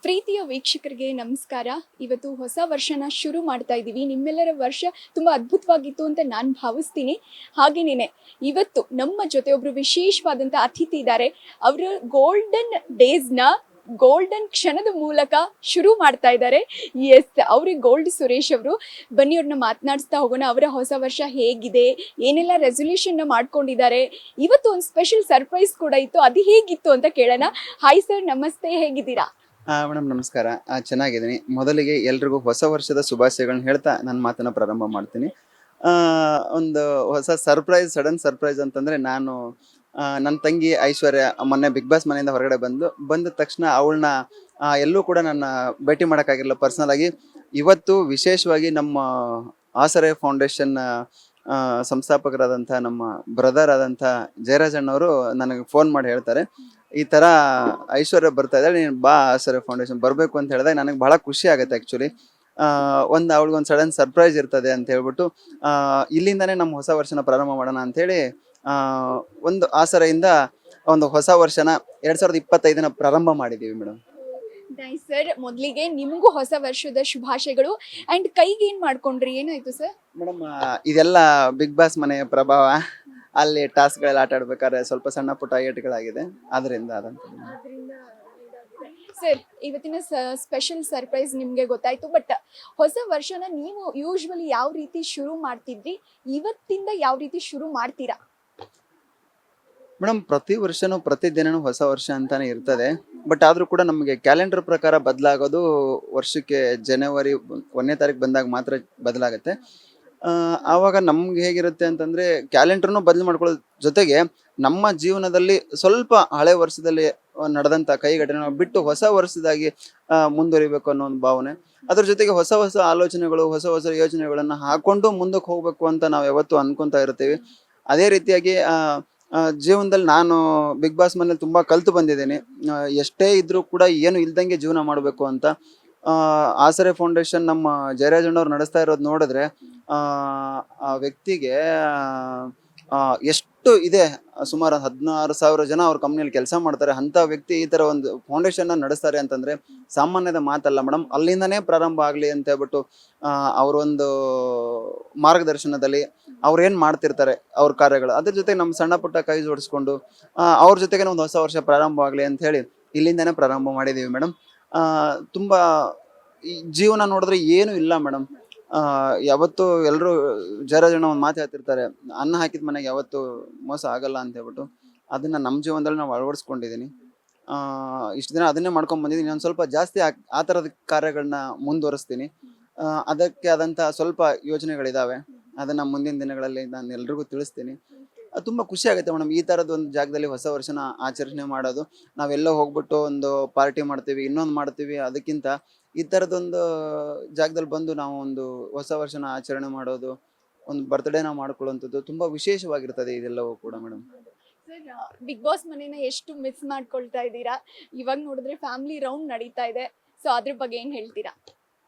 ಪ್ರೀತಿಯ ವೀಕ್ಷಕರಿಗೆ ನಮಸ್ಕಾರ. ಇವತ್ತು ಹೊಸ ವರ್ಷನ ಶುರು ಮಾಡ್ತಾ ಇದ್ದೀವಿ. ನಿಮ್ಮೆಲ್ಲರ ವರ್ಷ ತುಂಬ ಅದ್ಭುತವಾಗಿತ್ತು ಅಂತ ನಾನು ಭಾವಿಸ್ತೀನಿ. ಹಾಗೇನೇ ಇವತ್ತು ನಮ್ಮ ಜೊತೆ ಒಬ್ಬರು ವಿಶೇಷವಾದಂಥ ಅತಿಥಿ ಇದ್ದಾರೆ. ಅವರು ಗೋಲ್ಡನ್ ಕ್ಷಣದ ಮೂಲಕ ಶುರು ಮಾಡ್ತಾ ಇದ್ದಾರೆ. ಎಸ್, ಅವ್ರಿಗೆ ಗೋಲ್ಡ್ ಸುರೇಶ್ ಅವರು. ಬನ್ನಿ ಅವ್ರನ್ನ ಮಾತನಾಡಿಸ್ತಾ ಹೋಗೋಣ. ಅವರ ಹೊಸ ವರ್ಷ ಹೇಗಿದೆ, ಏನೆಲ್ಲ ರೆಸೊಲ್ಯೂಷನ್ನ ಮಾಡ್ಕೊಂಡಿದ್ದಾರೆ, ಇವತ್ತು ಒಂದು ಸ್ಪೆಷಲ್ ಸರ್ಪ್ರೈಸ್ ಕೂಡ ಇತ್ತು, ಅದು ಹೇಗಿತ್ತು ಅಂತ ಕೇಳೋಣ. ಹಾಯ್ ಸರ್, ನಮಸ್ತೆ, ಹೇಗಿದ್ದೀರಾ? ಮೇಡಮ್ ನಮಸ್ಕಾರ. ಚೆನ್ನಾಗಿದ್ದೀನಿ. ಮೊದಲಿಗೆ ಎಲ್ರಿಗೂ ಹೊಸ ವರ್ಷದ ಶುಭಾಶಯಗಳನ್ನ ಹೇಳ್ತಾ ನನ್ನ ಮಾತನ್ನ ಪ್ರಾರಂಭ ಮಾಡ್ತೀನಿ. ಒಂದು ಹೊಸ ಸಡನ್ ಸರ್ಪ್ರೈಸ್ ಅಂತಂದ್ರೆ, ನಾನು ನನ್ನ ತಂಗಿ ಐಶ್ವರ್ಯ ಮೊನ್ನೆ ಬಿಗ್ ಬಾಸ್ ಮನೆಯಿಂದ ಹೊರಗಡೆ ಬಂದ ತಕ್ಷಣ ಅವಳನ್ನ ಎಲ್ಲೂ ಕೂಡ ನನ್ನ ಭೇಟಿ ಮಾಡೋಕ್ಕಾಗಿರಲಿಲ್ಲ ಪರ್ಸನಲ್ ಆಗಿ. ಇವತ್ತು ವಿಶೇಷವಾಗಿ ನಮ್ಮ ಆಸರೆ ಫೌಂಡೇಶನ್ ಸಂಸ್ಥಾಪಕರಾದಂಥ ನಮ್ಮ ಬ್ರದರ್ ಆದಂಥ ಜಯರಾಜ್ ಅಣ್ಣವರು ನನಗೆ ಫೋನ್ ಮಾಡಿ ಹೇಳ್ತಾರೆ, ಈ ಥರ ಐಶ್ವರ್ಯ ಬರ್ತಾ ಇದ್ದಾಳೆ, ನೀನು ಬಾ ಆಸರೆ ಫೌಂಡೇಶನ್ ಬರಬೇಕು ಅಂತ ಹೇಳಿದಾಗ ನನಗೆ ಬಹಳ ಖುಷಿ ಆಗುತ್ತೆ ಆ್ಯಕ್ಚುಲಿ. ಅವಳಿಗೊಂದು ಸಡನ್ ಸರ್ಪ್ರೈಸ್ ಇರ್ತದೆ ಅಂತ ಹೇಳ್ಬಿಟ್ಟು ಇಲ್ಲಿಂದನೇ ನಮ್ಮ ಹೊಸ ವರ್ಷನ ಪ್ರಾರಂಭ ಮಾಡೋಣ ಅಂಥೇಳಿ ಒಂದು ಆಸರೆಯಿಂದ ಒಂದು ಹೊಸ ವರ್ಷನ 2025 ಪ್ರಾರಂಭ ಮಾಡಿದ್ದೀವಿ ಮೇಡಮ್. ನೈಸ್ ಸರ್, ಮೊದಲಿಗೆ ನಿಮಗೂ ಹೊಸ ವರ್ಷದ ಶುಭಾಶಯಗಳು. ಅಂಡ್ ಕೈಗೆ ಏನ್ ಮಾಡ್ಕೊಂಡ್ರಿ, ಏನಾಯ್ತು ಸರ್? ಮೇಡಮ್ ಇದೆಲ್ಲ ಬಿಗ್ ಬಾಸ್ ಮನೆಯ ಪ್ರಭಾವ. ಅಲ್ಲಿ ಟಾಸ್ಕ್ಗಳೆಲ್ಲ ಆಟ ಆಡ್ಬೇಕಾದ್ರೆ ಸ್ವಲ್ಪ ಸಣ್ಣ ಪುಟ್ಟ ಏಟುಗಳಾಗಿದೆ, ಅದರಿಂದ ಅದಂತ. ಸರ್, ಇವತ್ತಿನ ಸ್ಪೆಷಲ್ ಸರ್ಪ್ರೈಸ್ ನಿಮಗೆ ಗೊತ್ತಾಯ್ತು, ಬಟ್ ಹೊಸ ವರ್ಷನ ನೀವು ಯೂಶ್ವಲಿ ಯಾವ ರೀತಿ ಶುರು ಮಾಡ್ತಿದ್ರಿ, ಇವತ್ತಿಂದ ಯಾವ ರೀತಿ ಶುರು ಮಾಡ್ತೀರಾ? ಮೇಡಮ್ ಪ್ರತಿ ವರ್ಷನೂ ಪ್ರತಿದಿನನೂ ಹೊಸ ವರ್ಷ ಅಂತಾನೆ ಇರ್ತದೆ. ಬಟ್ ಆದರೂ ಕೂಡ ನಮಗೆ ಕ್ಯಾಲೆಂಡರ್ ಪ್ರಕಾರ ಬದಲಾಗೋದು ವರ್ಷಕ್ಕೆ ಜನವರಿ 1ನೇ ತಾರೀಕು ಬಂದಾಗ ಮಾತ್ರ ಬದಲಾಗುತ್ತೆ. ಆವಾಗ ನಮ್ಗೆ ಹೇಗಿರುತ್ತೆ ಅಂತಂದರೆ, ಕ್ಯಾಲೆಂಡ್ರನ್ನು ಬದಲು ಮಾಡ್ಕೊಳ್ಳೋ ಜೊತೆಗೆ ನಮ್ಮ ಜೀವನದಲ್ಲಿ ಸ್ವಲ್ಪ ಹಳೆ ವರ್ಷದಲ್ಲಿ ನಡೆದಂಥ ಕೈಘಟನೆ ಬಿಟ್ಟು ಹೊಸ ವರ್ಷದಾಗಿ ಮುಂದುವರಿಬೇಕು ಅನ್ನೋ ಒಂದು ಭಾವನೆ. ಅದ್ರ ಜೊತೆಗೆ ಹೊಸ ಹೊಸ ಆಲೋಚನೆಗಳು, ಹೊಸ ಹೊಸ ಯೋಚನೆಗಳನ್ನು ಹಾಕೊಂಡು ಮುಂದಕ್ಕೆ ಹೋಗಬೇಕು ಅಂತ ನಾವು ಯಾವತ್ತೂ ಅನ್ಕೊತಾ ಇರ್ತೀವಿ. ಅದೇ ರೀತಿಯಾಗಿ ಜೀವನದಲ್ಲಿ ನಾನು ಬಿಗ್ ಬಾಸ್ ಮನೇಲಿ ತುಂಬ ಕಲ್ತು ಬಂದಿದ್ದೀನಿ. ಎಷ್ಟೇ ಇದ್ರೂ ಕೂಡ ಏನು ಇಲ್ದಂಗೆ ಜೀವನ ಮಾಡಬೇಕು ಅಂತ. ಆಸರೆ ಫೌಂಡೇಶನ್ ನಮ್ಮ ಜಯರಾಜಣ್ಣವ್ರು ನಡೆಸ್ತಾ ಇರೋದು ನೋಡಿದ್ರೆ ಆ ವ್ಯಕ್ತಿಗೆ ಎಷ್ಟು ಇದೆ, ಸುಮಾರು 16,000 ಜನ ಅವ್ರ ಕಂಪ್ನಿಯಲ್ಲಿ ಕೆಲಸ ಮಾಡ್ತಾರೆ. ಅಂಥ ವ್ಯಕ್ತಿ ಈ ಥರ ಒಂದು ಫೌಂಡೇಶನ್ನ ನಡೆಸ್ತಾರೆ ಅಂತಂದರೆ ಸಾಮಾನ್ಯದ ಮಾತಲ್ಲ ಮೇಡಮ್. ಅಲ್ಲಿಂದನೇ ಪ್ರಾರಂಭ ಆಗಲಿ ಅಂತ ಹೇಳ್ಬಿಟ್ಟು ಅವರೊಂದು ಮಾರ್ಗದರ್ಶನದಲ್ಲಿ ಅವ್ರೇನು ಮಾಡ್ತಿರ್ತಾರೆ ಅವ್ರ ಕಾರ್ಯಗಳು, ಅದ್ರ ಜೊತೆ ನಮ್ಮ ಸಣ್ಣ ಪುಟ್ಟ ಕೈ ಜೋಡಿಸ್ಕೊಂಡು ಅವ್ರ ಜೊತೆಗೆ ಒಂದು ಹೊಸ ವರ್ಷ ಪ್ರಾರಂಭ ಆಗಲಿ ಅಂತ ಹೇಳಿ ಇಲ್ಲಿಂದನೇ ಪ್ರಾರಂಭ ಮಾಡಿದ್ದೀವಿ ಮೇಡಮ್. ತುಂಬ ಈ ಜೀವನ ನೋಡಿದ್ರೆ ಏನೂ ಇಲ್ಲ ಮೇಡಮ್. ಯಾವತ್ತು ಎಲ್ಲರೂ ಜಯರಾಜಣ್ಣ ಒಂದು ಮಾತು ಹೇಳ್ತಿರ್ತಾರೆ, ಅನ್ನ ಹಾಕಿದ ಮನೆಗೆ ಯಾವತ್ತು ಮೋಸ ಆಗಲ್ಲ ಅಂತ ಹೇಳ್ಬಿಟ್ಟು. ಅದನ್ನು ನಮ್ಮ ಜೀವನದಲ್ಲಿ ನಾವು ಅಳವಡಿಸ್ಕೊಂಡಿದ್ದೀನಿ. ಇಷ್ಟು ದಿನ ಅದನ್ನೇ ಮಾಡ್ಕೊಂಡು ಬಂದಿದ್ದೀನಿ. ನಾನು ಸ್ವಲ್ಪ ಜಾಸ್ತಿ ಆ ಥರದ ಕಾರ್ಯಗಳನ್ನ ಮುಂದುವರಿಸ್ತೀನಿ. ಅದಕ್ಕೆ ಆದಂಥ ಸ್ವಲ್ಪ ಯೋಚನೆಗಳಿದ್ದಾವೆ. ಅದನ್ನು ಮುಂದಿನ ದಿನಗಳಲ್ಲಿ ನಾನು ಎಲ್ರಿಗೂ ತಿಳಿಸ್ತೀನಿ. ತುಂಬ ಖುಷಿ ಆಗುತ್ತೆ ಮೇಡಮ್ ಈ ಥರದ್ದು ಒಂದು ಜಾಗದಲ್ಲಿ ಹೊಸ ವರ್ಷನ ಆಚರಣೆ ಮಾಡೋದು. ನಾವೆಲ್ಲೋ ಹೋಗ್ಬಿಟ್ಟು ಒಂದು ಪಾರ್ಟಿ ಮಾಡ್ತೀವಿ, ಇನ್ನೊಂದು ಮಾಡ್ತೀವಿ, ಅದಕ್ಕಿಂತ ಈ ಥರದೊಂದು ಜಾಗದಲ್ಲಿ ಬಂದು ನಾವು ಒಂದು ಹೊಸ ವರ್ಷನ ಆಚರಣೆ ಮಾಡೋದು, ಒಂದು ಬರ್ತ್ಡೇನ ಮಾಡ್ಕೊಳ್ಳುವಂಥದ್ದು ತುಂಬ ವಿಶೇಷವಾಗಿರ್ತದೆ ಇದೆಲ್ಲವೂ ಕೂಡ ಮೇಡಮ್. ಸರ್, ಬಿಗ್ ಬಾಸ್ ಮನೇನ ಎಷ್ಟು ಮಿಸ್ ಮಾಡ್ಕೊಳ್ತಾ ಇದ್ದೀರಾ? ಇವಾಗ ನೋಡಿದ್ರೆ ಫ್ಯಾಮಿಲಿ ರೌಂಡ್ ನಡೀತಾ ಇದೆ, ಸೊ ಅದ್ರ ಬಗ್ಗೆ ಏನು ಹೇಳ್ತೀರಾ?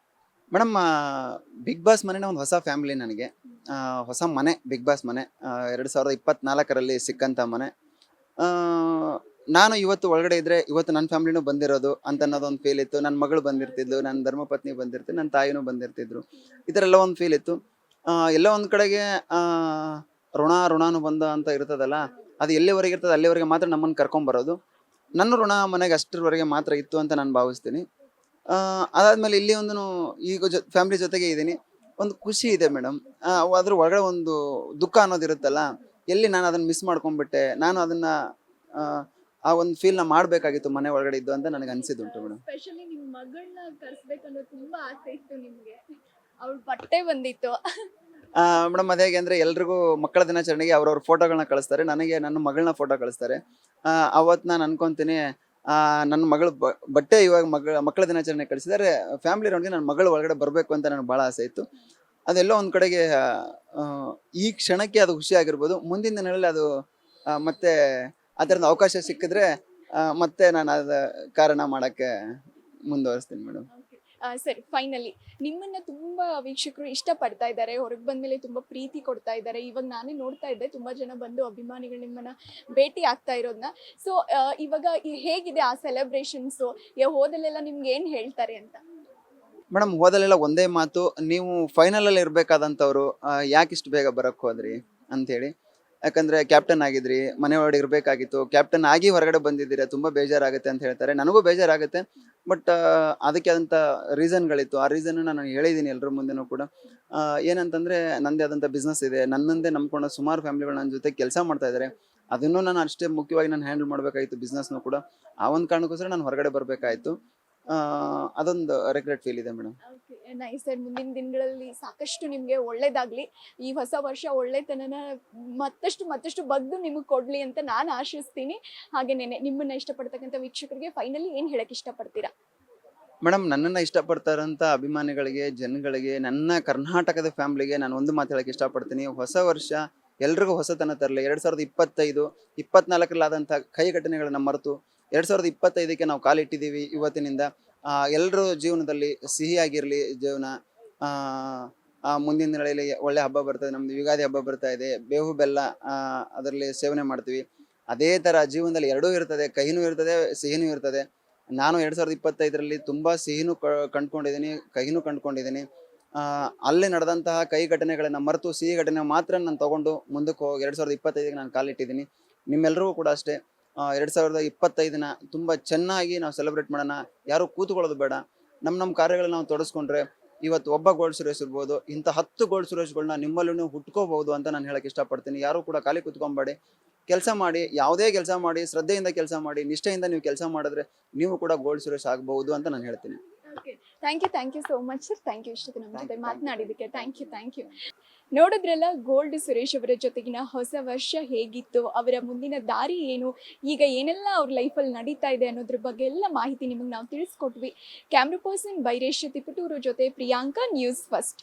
ಮೇಡಮ್ ಬಿಗ್ ಬಾಸ್ ಮನೆನೇ ಒಂದು ಹೊಸ ಫ್ಯಾಮಿಲಿ ನನಗೆ. ಹೊಸ ಮನೆ ಬಿಗ್ ಬಾಸ್ ಮನೆ. 2024ರಲ್ಲಿ ಸಿಕ್ಕಂಥ ಮನೆ. ನಾನು ಇವತ್ತು ಒಳಗಡೆ ಇದ್ದರೆ ಇವತ್ತು ನನ್ನ ಫ್ಯಾಮಿಲಿನೂ ಬಂದಿರೋದು ಅಂತ ಅನ್ನೋದೊಂದು ಫೀಲ್ ಇತ್ತು. ನನ್ನ ಮಗಳು ಬಂದಿರ್ತಿದ್ಲು, ನನ್ನ ಧರ್ಮಪತ್ನಿ ಬಂದಿರ್ತಿದ್ಲು, ನನ್ನ ತಾಯಿನೂ ಬಂದಿರ್ತಿದ್ರು. ಈ ಥರ ಎಲ್ಲ ಒಂದು ಫೀಲ್ ಇತ್ತು. ಎಲ್ಲೋ ಒಂದು ಕಡೆಗೆ ಋಣಾನುಬಂಧ ಅಂತ ಇರ್ತದಲ್ಲ, ಅದು ಎಲ್ಲಿವರೆಗೆ ಇರ್ತದೆ ಅಲ್ಲಿವರೆಗೆ ಮಾತ್ರ ನಮ್ಮನ್ನು ಕರ್ಕೊಂಬರೋದು. ನನ್ನ ಋಣ ಮನೆಗೆ ಅಷ್ಟರವರೆಗೆ ಮಾತ್ರ ಇತ್ತು ಅಂತ ನಾನು ಭಾವಿಸ್ತೀನಿ. ಅದಾದಮೇಲೆ ಇಲ್ಲಿ ಒಂದು ಈಗ ಫ್ಯಾಮಿಲಿ ಜೊತೆಗೆ ಇದ್ದೀನಿ. ಒಂದು ಖುಷಿ ಇದೆ ಮೇಡಮ್. ಅದ್ರ ಒಳಗಡೆ ಒಂದು ದುಃಖ ಅನ್ನೋದಿರುತ್ತಲ್ಲ, ಎಲ್ಲಿ ನಾನು ಅದನ್ನು ಮಿಸ್ ಮಾಡ್ಕೊಂಡ್ಬಿಟ್ಟೆ, ನಾನು ಅದನ್ನು ಆ ಒಂದು ಫೀಲ್ನ ಮಾಡಬೇಕಾಗಿತ್ತು ಮನೆ ಒಳಗಡೆ ಇದ್ದು ಅಂತ ನನಗೆ ಅನಿಸಿದ್ದುಂಟು ಮೇಡಮ್. ಸ್ಪೆಷಲಿ ನಿಮ್ಮ ಮಗಳನ್ನ ಕರೆಸ್ಬೇಕನ್ನೋ ತುಂಬಾ ಆಸೆ ಇತ್ತು ನಿಮಗೆ, ಅವಳ ಬಟ್ಟೆ ಬಂದಿತ್ತು. ಮೇಡಮ್ ಅದು ಹೇಗೆ ಅಂದರೆ, ಎಲ್ರಿಗೂ ಮಕ್ಕಳ ದಿನಾಚರಣೆಗೆ ಅವ್ರವ್ರ ಫೋಟೋಗಳನ್ನ ಕಳಿಸ್ತಾರೆ, ನನಗೆ ನನ್ನ ಮಗಳನ್ನ ಫೋಟೋ ಕಳಿಸ್ತಾರೆ. ಅವತ್ತು ನಾನು ಅನ್ಕೊತೀನಿ, ನನ್ನ ಮಗಳು ಬಟ್ಟೆ ಇವಾಗ ಮಕ್ಕಳ ದಿನಾಚರಣೆ ಕಳಿಸಿದರೆ ಫ್ಯಾಮಿಲಿ ರೌಂಡ್ಗೆ ನನ್ನ ಮಗಳು ಒಳಗಡೆ ಬರಬೇಕು ಅಂತ ನನಗೆ ಭಾಳ ಆಸೆ ಇತ್ತು. ಅದೆಲ್ಲೋ ಒಂದು ಕಡೆಗೆ ಈ ಕ್ಷಣಕ್ಕೆ ಅದು ಖುಷಿ ಆಗಿರ್ಬೋದು. ಮುಂದಿನ ದಿನಗಳಲ್ಲಿ ಅದು ಮತ್ತೆ ಆ ಥರದ ಅವಕಾಶ ಸಿಕ್ಕಿದ್ರೆ ಮತ್ತೆ ನಾನು ಅದ ಕಾರಣ ಮಾಡೋಕ್ಕೆ ಮುಂದುವರಿಸ್ತೀನಿ ಮೇಡಮ್. ಸರಿ, ಫೈನಲಿ ನಿಮ್ಮನ್ನ ತುಂಬಾ ವೀಕ್ಷಕರು ಇಷ್ಟಪಡ್ತಾ ಇದ್ದಾರೆ, ಹೊರಗೆ ಬಂದ್ಮೇಲೆ ತುಂಬಾ ಪ್ರೀತಿ ಕೊಡ್ತಾ ಇದ್ದಾರೆ. ಇವಾಗ ನಾನೇ ನೋಡ್ತಾ ಇದ್ದೆ, ತುಂಬಾ ಜನ ಬಂದು ಅಭಿಮಾನಿಗಳು ನಿಮ್ಮನ್ನ ಭೇಟಿ ಆಗ್ತಾ ಇರೋದನ್ನ. ಸೊ ಇವಾಗ ಹೇಗಿದೆ ಆ ಸೆಲೆಬ್ರೇಷನ್ಸು? ಹೋದಲ್ಲೆಲ್ಲ ನಿಮ್ಗೆ ಏನ್ ಹೇಳ್ತಾರೆ ಅಂತ? ಮೇಡಮ್ ಹೋದಲ್ಲೆಲ್ಲ ಒಂದೇ ಮಾತು, ನೀವು ಫೈನಲಲ್ಲಿ ಇರಬೇಕಾದಂಥವ್ರು ಯಾಕಿಷ್ಟು ಬೇಗ ಬರಕ್ಕೆ ಹೋದ್ರಿ ಅಂತೇಳಿ. ಯಾಕಂದರೆ ಕ್ಯಾಪ್ಟನ್ ಆಗಿದ್ರಿ, ಮನೆ ಒಳಗಡೆ ಇರಬೇಕಾಗಿತ್ತು, ಕ್ಯಾಪ್ಟನ್ ಆಗಿ ಹೊರಗಡೆ ಬಂದಿದ್ದೀರಾ, ತುಂಬ ಬೇಜಾರಾಗುತ್ತೆ ಅಂತ ಹೇಳ್ತಾರೆ. ನನಗೂ ಬೇಜಾರಾಗುತ್ತೆ, ಬಟ್ ಅದಕ್ಕೆ ಆದಂಥ ರೀಸನ್ಗಳಿತ್ತು. ಆ ರೀಸನ್ ನಾನು ಹೇಳಿದ್ದೀನಿ ಎಲ್ಲರ ಮುಂದೆನೂ ಕೂಡ. ಏನಂತಂದರೆ ನನ್ನದೇ ಆದಂಥ ಬಿಸ್ನೆಸ್ ಇದೆ, ನನ್ನಂದೇ ನಂಬ್ಕೊಂಡು ಸುಮಾರು ಫ್ಯಾಮಿಲಿಗಳು ನನ್ನ ಜೊತೆ ಕೆಲಸ ಮಾಡ್ತಾ ಇದ್ದಾರೆ. ಅದನ್ನು ನಾನು ಅಷ್ಟೇ ಮುಖ್ಯವಾಗಿ ನಾನು ಹ್ಯಾಂಡಲ್ ಮಾಡಬೇಕಾಗಿತ್ತು, ಬಿಸ್ನೆಸ್ನು ಕೂಡ. ಆ ಒಂದು ಕಾರಣಕ್ಕೋಸ್ಕರ ನಾನು ಹೊರಗಡೆ ಬರಬೇಕಾಯಿತು. ಅದೊಂದು ರಿಗ್ರೆಟ್ ಫೀಲ್ ಇದೆ ಮೇಡಮ್. ನೈಸ್ ಸರ್, ಮುಂದಿನ ದಿನಗಳಲ್ಲಿ ಸಾಕಷ್ಟು ನಿಮಗೆ ಒಳ್ಳೇದಾಗ್ಲಿ. ಈ ಹೊಸ ವರ್ಷ ಒಳ್ಳೆತನನ ಮತ್ತಷ್ಟು ಬಗ್ದು ನಿಮಗೆ ಕೊಡ್ಲಿ ಅಂತ ನಾನು ಆಶಿಸ್ತೀನಿ. ಹಾಗೇನೆ ನಿಮ್ಮನ್ನ ಇಷ್ಟಪಡ್ತಕ್ಕಂಥ ವೀಕ್ಷಕರಿಗೆ ಫೈನಲಿ ಏನ್ ಹೇಳಕ್ ಇಷ್ಟಪಡ್ತೀರಾ? ಮೇಡಮ್, ನನ್ನನ್ನು ಇಷ್ಟಪಡ್ತಾರಂಥ ಅಭಿಮಾನಿಗಳಿಗೆ, ಜನಗಳಿಗೆ, ನನ್ನ ಕರ್ನಾಟಕದ ಫ್ಯಾಮ್ಲಿಗೆ ನಾನು ಒಂದು ಮಾತು ಹೇಳಕ್ಕೆ ಇಷ್ಟಪಡ್ತೀನಿ. ಹೊಸ ವರ್ಷ ಎಲ್ರಿಗೂ ಹೊಸತನ ತರಲಿ. 2025, 24ರಲ್ಲಾದಂಥ ಕೈ ಘಟನೆಗಳನ್ನ ಮರೆತು 2025ಕ್ಕೆ ನಾವು ಕಾಲಿಟ್ಟಿದ್ದೀವಿ ಇವತ್ತಿನಿಂದ. ಎಲ್ಲರ ಜೀವನದಲ್ಲಿ ಸಿಹಿಯಾಗಿರಲಿ ಜೀವನ. ಮುಂದಿನ ದಿನಗಳಲ್ಲಿ ಒಳ್ಳೆ ಹಬ್ಬ ಬರ್ತದೆ, ನಮ್ಮದು ಯುಗಾದಿ ಹಬ್ಬ ಬರ್ತಾ ಇದೆ. ಬೇವು ಬೆಲ್ಲ ಅದರಲ್ಲಿ ಸೇವನೆ ಮಾಡ್ತೀವಿ. ಅದೇ ಥರ ಜೀವನದಲ್ಲಿ ಎರಡೂ ಇರ್ತದೆ, ಕಹಿನೂ ಇರ್ತದೆ, ಸಿಹಿನೂ ಇರ್ತದೆ. ನಾನು 2025ರಲ್ಲಿ ತುಂಬ ಸಿಹಿನೂ ಕಂಡ್ಕೊಂಡಿದ್ದೀನಿ, ಕಹಿನೂ ಕಂಡ್ಕೊಂಡಿದ್ದೀನಿ. ಅಲ್ಲಿ ನಡೆದಂತಹ ಕೈ ಘಟನೆಗಳನ್ನು ಮರೆತು ಸಿಹಿ ಘಟನೆ ಮಾತ್ರ ನಾನು ತೊಗೊಂಡು ಮುಂದಕ್ಕೆ ಹೋಗಿ 2025ಗೆ ನಾನು ಕಾಲಿಟ್ಟಿದ್ದೀನಿ. ನಿಮ್ಮೆಲ್ಲರಿಗೂ ಕೂಡ ಅಷ್ಟೇ 2025ನ ತುಂಬ ಚೆನ್ನಾಗಿ ನಾವು ಸೆಲೆಬ್ರೇಟ್ ಮಾಡೋಣ. ಯಾರೂ ಕೂತ್ಕೊಳ್ಳೋದು ಬೇಡ. ನಮ್ಮ ಕಾರ್ಯಗಳನ್ನ ನಾವು ತೊಡಸ್ಕೊಂಡ್ರೆ ಇವತ್ತು ಒಬ್ಬ ಗೋಲ್ಡ್ ಸುರೇಶ್ ಇರ್ಬೋದು, ಇಂಥ 10 ಗೋಲ್ಡ್ ಸುರೇಶ್ಗಳನ್ನ ನಿಮ್ಮಲ್ಲೂ ಹುಟ್ಕೋಬಹುದು ಅಂತ ನಾನು ಹೇಳಕ್ಕೆ ಇಷ್ಟಪಡ್ತೀನಿ. ಯಾರೂ ಕೂಡ ಖಾಲಿ ಕೂತ್ಕೊಂಬೇಡಿ, ಕೆಲಸ ಮಾಡಿ, ಯಾವುದೇ ಕೆಲಸ ಮಾಡಿ, ಶ್ರದ್ಧೆಯಿಂದ ಕೆಲಸ ಮಾಡಿ, ನಿಷ್ಠೆಯಿಂದ ನೀವು ಕೆಲಸ ಮಾಡಿದ್ರೆ ನೀವು ಕೂಡ ಗೋಲ್ಡ್ ಸುರೇಶ್ ಆಗಬಹುದು ಅಂತ ನಾನು ಹೇಳ್ತೀನಿ. Thank you so much sir. Thank you ಇಷ್ಟೊತ್ತು ನಮ್ಮ ಜೊತೆ ಮಾತನಾಡಿದ್ದಕ್ಕೆ. Thank you. ನೋಡಿದ್ರಲ್ಲ, ಗೋಲ್ಡ್ ಸುರೇಶ್ ಅವರ ಜೊತೆಗಿನ ಹೊಸ ವರ್ಷ ಹೇಗಿತ್ತು, ಅವರ ಮುಂದಿನ ದಾರಿ ಏನು, ಈಗ ಏನೆಲ್ಲ ಅವ್ರ ಲೈಫಲ್ಲಿ ನಡೀತಾ ಇದೆ ಅನ್ನೋದ್ರ ಬಗ್ಗೆ ಎಲ್ಲ ಮಾಹಿತಿ ನಿಮಗೆ ನಾವು ತಿಳಿಸ್ಕೊಟ್ವಿ. ಕ್ಯಾಮ್ರಾ ಪರ್ಸನ್ ಬೈರೇಶ್ ತಿಪಟೂರು ಜೊತೆ ಪ್ರಿಯಾಂಕಾ, ನ್ಯೂಸ್ ಫಸ್ಟ್.